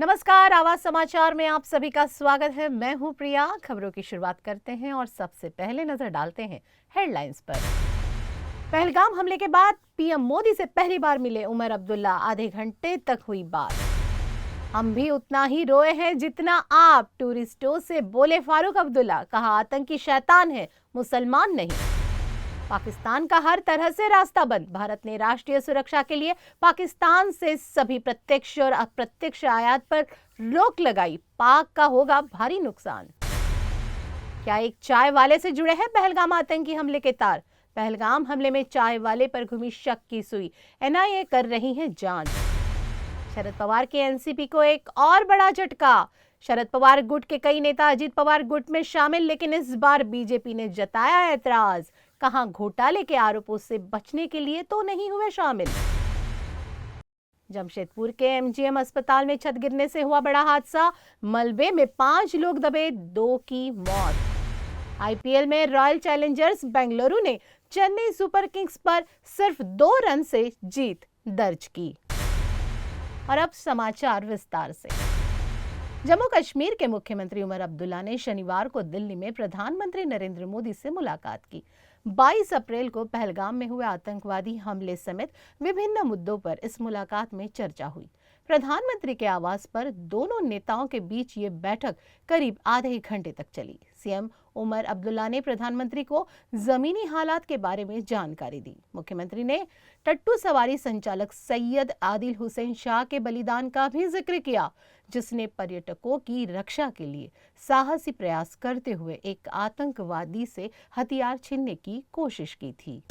नमस्कार, आवाज समाचार में आप सभी का स्वागत है। मैं हूं प्रिया। खबरों की शुरुआत करते हैं और सबसे पहले नजर डालते हैं हेडलाइंस पर। पहलगाम हमले के बाद पीएम मोदी से पहली बार मिले उमर अब्दुल्ला, आधे घंटे तक हुई बात। हम भी उतना ही रोए हैं जितना आप, टूरिस्टों से बोले फारूक अब्दुल्ला। कहा आतंकी शैतान है, मुसलमान नहीं। पाकिस्तान का हर तरह से रास्ता बंद। भारत ने राष्ट्रीय सुरक्षा के लिए पाकिस्तान से सभी प्रत्यक्ष और अप्रत्यक्ष आयात पर रोक लगाई। पाक का होगा भारी नुकसान। क्या एक चाय वाले से जुड़े हैं पहलगाम आतंकी हमले के तार? पहलगाम हमले में चाय वाले पर घुमी शक की सुई। एनआईए कर रही है जांच। शरद पवार के एनसीपी को एक और बड़ा झटका। शरद पवार गुट के कई नेता अजीत पवार गुट में शामिल, लेकिन इस बार बीजेपी ने जताया ऐतराज। कहां घोटाले के आरोपों से बचने के लिए तो नहीं हुए शामिल। जमशेदपुर के एमजीएम अस्पताल में छत गिरने से हुआ बड़ा हादसा। मलबे में 5 लोग दबे, 2 की मौत। आईपीएल में रॉयल चैलेंजर्स बेंगलुरु ने चेन्नई सुपर किंग्स पर सिर्फ 2 रन से जीत दर्ज की। और अब समाचार विस्तार से। जम्मू कश्मीर के मुख्यमंत्री उमर अब्दुल्ला ने शनिवार को दिल्ली में प्रधानमंत्री नरेंद्र मोदी से मुलाकात की। 22 अप्रैल को पहलगाम में हुए आतंकवादी हमले समेत विभिन्न मुद्दों पर इस मुलाकात में चर्चा हुई। प्रधानमंत्री के आवास पर दोनों नेताओं के बीच ये बैठक करीब आधे घंटे तक चली। सीएम उमर अब्दुल्ला ने प्रधानमंत्री को जमीनी हालात के बारे में जानकारी दी। मुख्यमंत्री ने टट्टू सवारी संचालक सैयद आदिल हुसैन शाह के बलिदान का भी जिक्र किया, जिसने पर्यटकों की रक्षा के लिए साहसी प्रयास करते हुए एक आतंकवादी से हथियार छीनने की कोशिश की थी।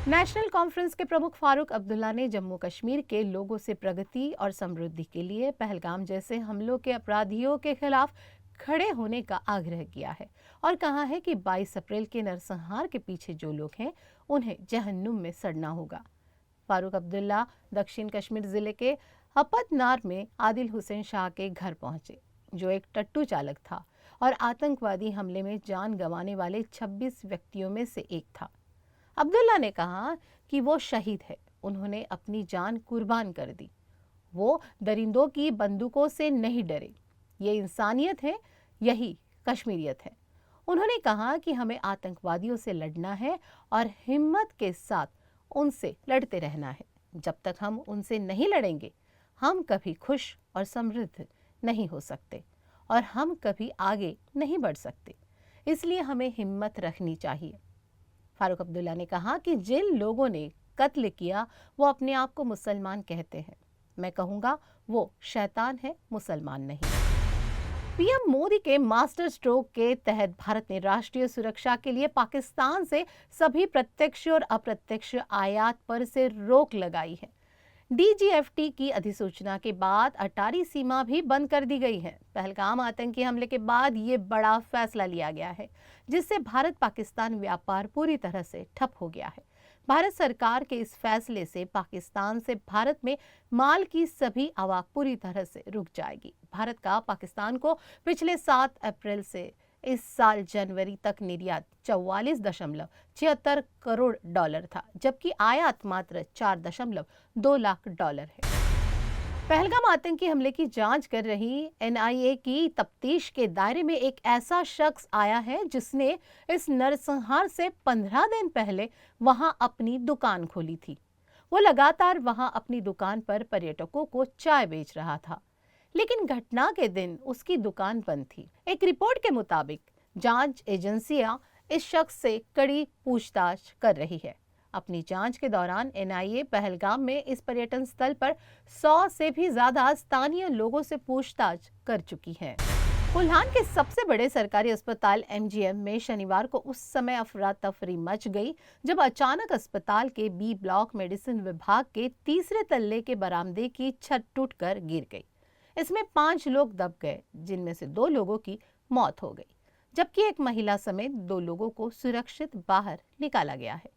नेशनल कॉन्फ्रेंस के प्रमुख फारूक अब्दुल्ला ने जम्मू कश्मीर के लोगों से प्रगति और समृद्धि के लिए पहलगाम जैसे हमलों के अपराधियों के खिलाफ खड़े होने का आग्रह किया है और कहा है कि 22 अप्रैल के नरसंहार के पीछे जो लोग हैं उन्हें जहन्नुम में सड़ना होगा। फारूक अब्दुल्ला दक्षिण कश्मीर जिले के हपतनार में आदिल हुसैन शाह के घर पहुंचे, जो एक टट्टू चालक था और आतंकवादी हमले में जान गंवाने वाले 26 व्यक्तियों में से एक था। अब्दुल्ला ने कहा कि वो शहीद है, उन्होंने अपनी जान कुर्बान कर दी। वो दरिंदों की बंदूकों से नहीं डरे। ये इंसानियत है, यही कश्मीरियत है। उन्होंने कहा कि हमें आतंकवादियों से लड़ना है और हिम्मत के साथ उनसे लड़ते रहना है। जब तक हम उनसे नहीं लड़ेंगे, हम कभी खुश और समृद्ध नहीं हो सकते और हम कभी आगे नहीं बढ़ सकते। इसलिए हमें हिम्मत रखनी चाहिए। फारूक अब्दुल्ला ने कहा कि जिन लोगों ने कत्ल किया वो अपने आप को मुसलमान कहते हैं। मैं कहूंगा वो शैतान है, मुसलमान नहीं। पीएम मोदी के मास्टर स्ट्रोक के तहत भारत ने राष्ट्रीय सुरक्षा के लिए पाकिस्तान से सभी प्रत्यक्ष और अप्रत्यक्ष आयात पर से रोक लगाई है। डीजीएफटी की अधिसूचना के बाद अटारी सीमा भी बंद कर दी गई है। पहलगाम आतंकी हमले के बाद ये बड़ा फैसला लिया गया है, जिससे भारत पाकिस्तान व्यापार पूरी तरह से ठप हो गया है। भारत सरकार के इस फैसले से पाकिस्तान से भारत में माल की सभी आवाक पूरी तरह से रुक जाएगी। भारत का पाकिस्तान को पिछले 7 अप्रैल से इस साल जनवरी तक निर्यात 44.76 करोड़ डॉलर था, जबकि आयात मात्र 4.2 लाख डॉलर है। पहलगाम आतंकी हमले की जांच कर रही एनआईए की तफ्तीश के दायरे में एक ऐसा शख्स आया है जिसने इस नरसंहार से 15 दिन पहले वहां अपनी दुकान खोली थी। वो लगातार वहां अपनी दुकान पर पर्यटकों को चाय बेच रहा था, लेकिन घटना के दिन उसकी दुकान बंद थी। एक रिपोर्ट के मुताबिक जांच एजेंसियां इस शख्स से कड़ी पूछताछ कर रही है। अपनी जांच के दौरान एनआईए पहलगाम में इस पर्यटन स्थल पर 100 से भी ज्यादा स्थानीय लोगों से पूछताछ कर चुकी है। कुल्हान के सबसे बड़े सरकारी अस्पताल एमजीएम में शनिवार को उस समय अफरा तफरी मच गई जब अचानक अस्पताल के बी ब्लॉक मेडिसिन विभाग के तीसरे तल्ले के बरामदे की छत टूटकर गिर गई। इसमें 5 लोग दब गए, जिनमें से 2 लोगों की मौत हो गई, जबकि एक महिला समेत 2 लोगों को सुरक्षित बाहर निकाला गया है।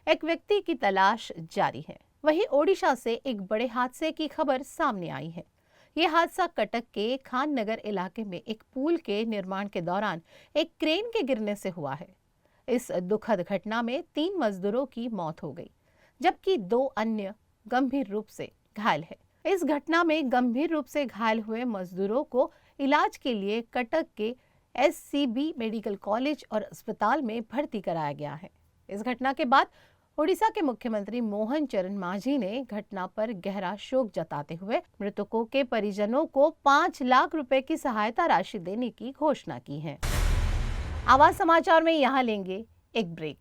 एक व्यक्ति की तलाश जारी है। वहीं ओडिशा से एक बड़े हादसे की खबर सामने आई है। यह हादसा कटक के खान नगर इलाके में एक पुल के निर्माण के दौरान एक क्रेन के गिरने से हुआ है। इस दुखद घटना में 3 मजदूरों की मौत हो गई, जबकि 2 अन्य गंभीर रूप से घायल है। इस घटना में गंभीर रूप से घायल हुए मजदूरों को इलाज के लिए कटक के एससीबी मेडिकल कॉलेज और अस्पताल में भर्ती कराया गया है। इस घटना के बाद ओडिशा के मुख्यमंत्री मोहन चरण मांझी ने घटना पर गहरा शोक जताते हुए मृतकों के परिजनों को 5 लाख रुपए की सहायता राशि देने की घोषणा की है। आवाज समाचार में यहाँ लेंगे एक ब्रेक।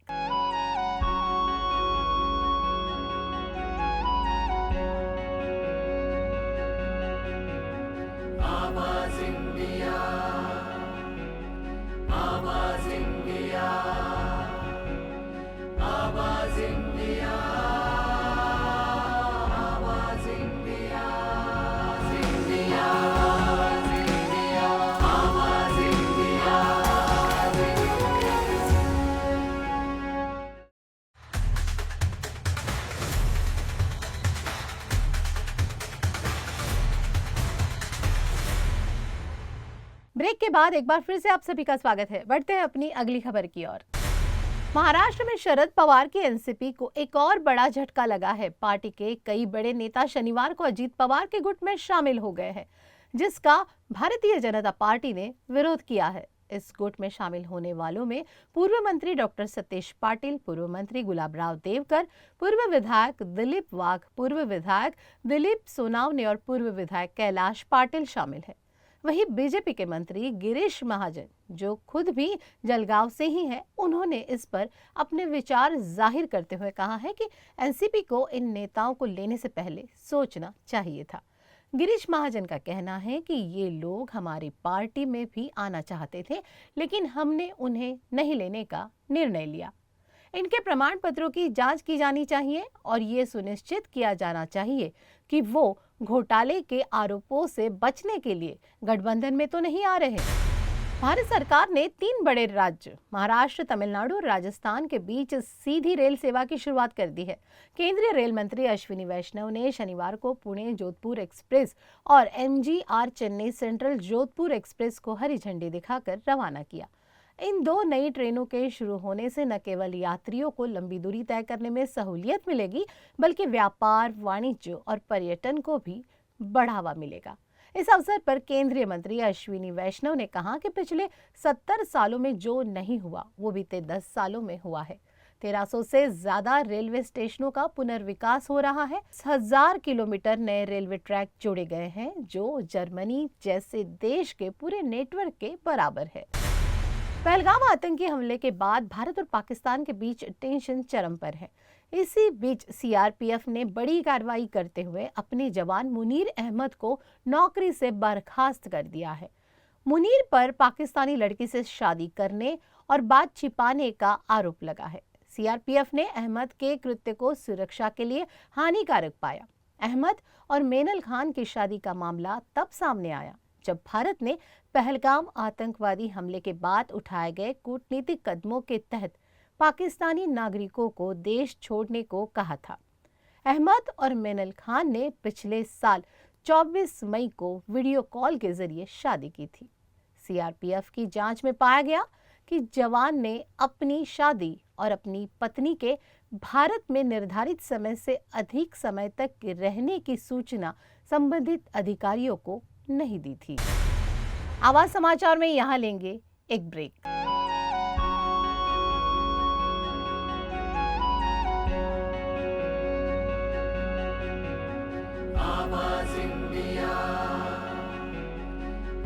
आवाज इंडिया, आवाज इंडिया, आवाज इंडिया, आवाज इंडिया, इंडिया, इंडिया, आवाज इंडिया। ब्रेक के बाद एक बार फिर से आप सभी का स्वागत है। बढ़ते हैं अपनी अगली खबर की ओर। महाराष्ट्र में शरद पवार की एनसीपी को एक और बड़ा झटका लगा है। पार्टी के कई बड़े नेता शनिवार को अजीत पवार के गुट में शामिल हो गए हैं, जिसका भारतीय जनता पार्टी ने विरोध किया है। इस गुट में शामिल होने वालों में पूर्व मंत्री डॉक्टर सतीश पाटिल, पूर्व मंत्री गुलाबराव देवकर, पूर्व विधायक दिलीप वाघ, पूर्व विधायक दिलीप सोनावने और पूर्व विधायक कैलाश पाटिल शामिल है। वहीं बीजेपी के मंत्री गिरीश महाजन, जो खुद भी जलगांव से ही हैं, उन्होंने इस पर अपने विचार जाहिर करते हुए कहा है कि एनसीपी को इन नेताओं को लेने से पहले सोचना चाहिए था। गिरीश महाजन का कहना है कि ये लोग हमारी पार्टी में भी आना चाहते थे, लेकिन हमने उन्हें नहीं लेने का निर्णय लिया। इनके प्रमाण पत्रों की जांच की जानी चाहिए और ये सुनिश्चित किया जाना चाहिए कि वो घोटाले के आरोपों से बचने के लिए गठबंधन में तो नहीं आ रहे। भारत सरकार ने 3 बड़े राज्य महाराष्ट्र, तमिलनाडु और राजस्थान के बीच सीधी रेल सेवा की शुरुआत कर दी है। केंद्रीय रेल मंत्री अश्विनी वैष्णव ने शनिवार को पुणे जोधपुर एक्सप्रेस और MGR Chennai central Jodhpur express को हरी झंडी दिखाकर रवाना किया। इन 2 नई ट्रेनों के शुरू होने से न केवल यात्रियों को लंबी दूरी तय करने में सहूलियत मिलेगी, बल्कि व्यापार, वाणिज्य और पर्यटन को भी बढ़ावा मिलेगा। इस अवसर पर केंद्रीय मंत्री अश्विनी वैष्णव ने कहा कि पिछले 70 सालों में जो नहीं हुआ वो बीते 10 सालों में हुआ है। 1300 से ज्यादा रेलवे स्टेशनों का पुनर्विकास हो रहा है। 1000 किलोमीटर नए रेलवे ट्रैक जोड़े गए हैं, जो जर्मनी जैसे देश के पूरे नेटवर्क के बराबर है। पहलगाम आतंकी हमले के बाद भारत और पाकिस्तान के बीच टेंशन चरम पर है। इसी बीच सीआरपीएफ ने बड़ी कार्रवाई करते हुए अपने जवान मुनीर अहमद को नौकरी से बर्खास्त कर दिया है। मुनीर पर पाकिस्तानी लड़की से शादी करने और बात छिपाने का आरोप लगा है। सीआरपीएफ ने अहमद के कृत्य को सुरक्षा के लिए हानिकारक पाया। अहमद और मेनल खान की शादी का मामला तब सामने आया जब भारत ने पहलगाम आतंकवादी हमले के बाद उठाए गए कूटनीतिक कदमों के तहत पाकिस्तानी नागरिकों को देश छोड़ने को कहा था। अहमद और मेनल खान ने पिछले साल 24 मई को वीडियो कॉल के जरिए शादी की थी। सीआरपीएफ की जांच में पाया गया कि जवान ने अपनी शादी और अपनी पत्नी के भारत में निर्धारित समय से अधिक समय तक रहने की सूचना संबंधित अधिकारियों को नहीं दी थी। आवाज समाचार में यहाँ लेंगे एक ब्रेक। आवाज इंडिया,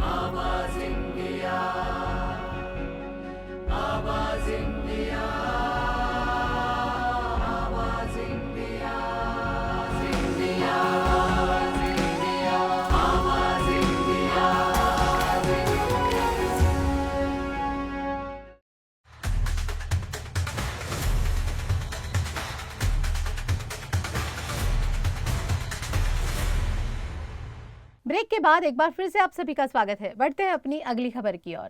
आवाज इंडिया, आवाज इंडिया, आवाज इंडिया, इंडिया, इंडिया, आवाज इंडिया। ब्रेक के बाद एक बार फिर से आप सभी का स्वागत है। बढ़ते हैं अपनी अगली खबर की ओर।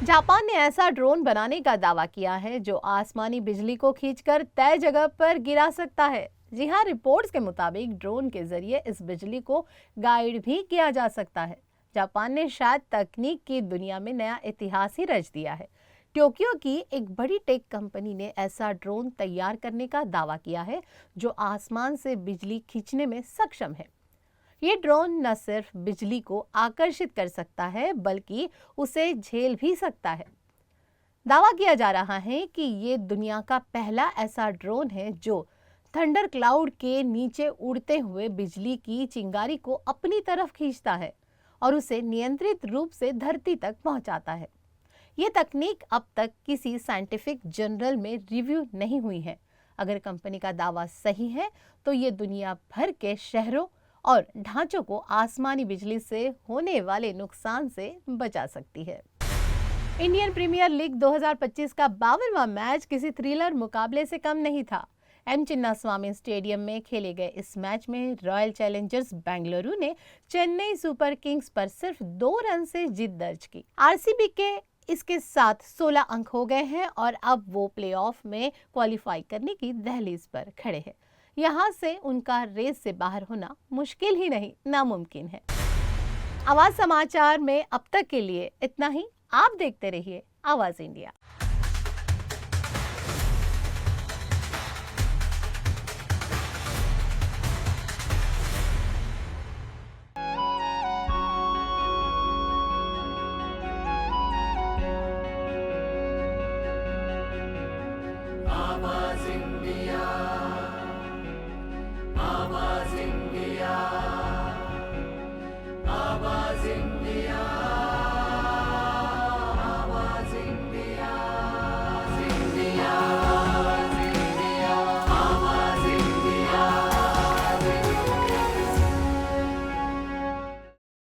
जापान ने ऐसा ड्रोन बनाने का दावा किया है जो आसमानी बिजली को खींचकर तय जगह पर गिरा सकता है। जी हां, रिपोर्ट्स के मुताबिक ड्रोन के जरिए इस बिजली को गाइड भी किया जा सकता है। जापान ने शायद तकनीक की दुनिया में नया इतिहास ही रच दिया है। टोक्यो की एक बड़ी टेक कंपनी ने ऐसा ड्रोन तैयार करने का दावा किया है जो आसमान से बिजली खींचने में सक्षम है। ये ड्रोन न सिर्फ बिजली को आकर्षित कर सकता है बल्कि उसे झेल भी सकता है। दावा किया जा रहा है कि ये दुनिया का पहला ऐसा ड्रोन है जो थंडर क्लाउड के नीचे उड़ते हुए बिजली की चिंगारी को अपनी तरफ खींचता है और उसे नियंत्रित रूप से धरती तक पहुंचाता है। ये तकनीक अब तक किसी साइंटिफिक जर्नल में रिव्यू नहीं हुई है। अगर कंपनी का दावा सही है तो ये दुनिया भर के शहरों और ढांचों को आसमानी बिजली से होने वाले नुकसान से बचा सकती है। इंडियन प्रीमियर लीग 2025 का 52वां मैच किसी थ्रिलर मुकाबले से कम नहीं था। एम चिन्नास्वामी स्टेडियम में खेले गए इस मैच में रॉयल चैलेंजर्स बेंगलुरु ने चेन्नई सुपर किंग्स पर सिर्फ 2 रन से जीत दर्ज की। आरसीबी के इसके साथ 16 अंक हो गए हैं और अब वो प्लेऑफ में क्वालिफाई करने की दहलीज पर खड़े हैं। यहाँ से उनका रेस से बाहर होना मुश्किल ही नहीं नामुमकिन है। आवाज समाचार में अब तक के लिए इतना ही। आप देखते रहिए आवाज इंडिया। आवाज इंडिया।